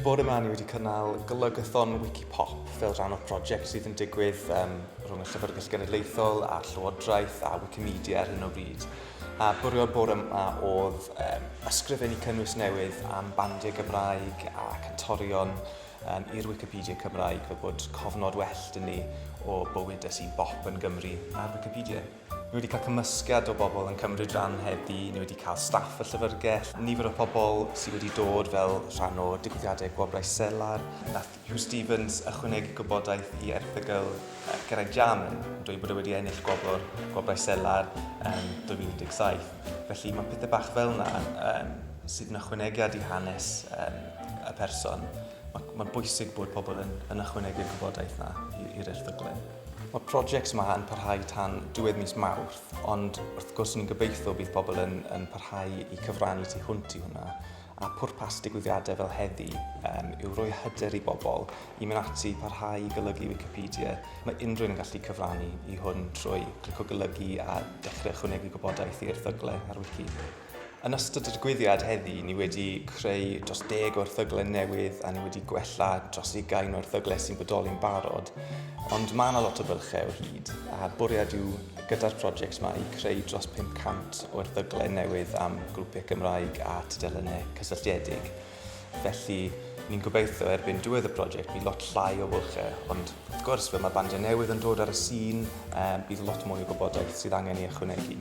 Bore yma ni wedi cynnal golygathon WiciPop fel rhan o'r prosiect sydd yn digwydd rhwng y Llyfrgell Genedlaethol a Llywodraeth a Wicipedia ar hyn o bryd. A bwrio'r bore yma oedd ysgrifennu cynnwys newydd am bandiau Gymraeg a cantorion i'r Wicipedia Cymraeg fel bod cofnod well dyn ni o bywyd sy'n bop yn Gymru ar Wicipedia. Ni wedi cael cymysgedd o bobl yn cymryd rhan heddi, ni wedi cael staff y llyfrgell, nifer o bobl sydd wedi dod fel rhan o digwyddiadau Gwobrau'r Selar. Nath Hugh Stevens ychwanegu gwybodaeth i Llyfrgell Genedlaethol yn dweud bod wedi ennill Gwobrau'r Selar 2017. Felly mae pethau bach fel yna sydd yn ychwanegiad i hanes y person. Mae'n bwysig bod pobl yn ychwanegu'r gwybodaeth yna i'r erthyglau. Mae'r prosiect yma yn parhau tan diwedd mis Mawrth, ond wrth gwrs ni'n gobeithio bydd pobl yn parhau i cyfrannu tu hwnt i hwnna. A pwrpas digwyddiadau fel heddi yw rhoi hyder i bobl i mynd ati parhau i golygu Wicipedia. Mae unrhyw un yn gallu cyfrannu i hwn trwy clico golygu a dechrau ychwanegu gwybodaeth i'r erthyglau ar Wiki. Yn ystod y digwyddiad heddi, ni wedi creu dros 10 o erthyglau newydd a ni wedi gwella dros 20 o erthyglau sy'n bodoli'n barod. Ond mae yna lot o bylchau o hyd, a bwriad yw gyda'r prosiect yma i creu dros 500 o erthyglau newydd am grwpiau Gymraeg a tudalennau cysylltiedig. Felly, ni'n gobeithio erbyn diwedd y prosiect bydd lot llai o bylchau, ond wrth gwrs fe mae bandiau newydd yn dod ar y sîn, bydd lot mwy o gwybodaeth sydd angen ei ychwanegu.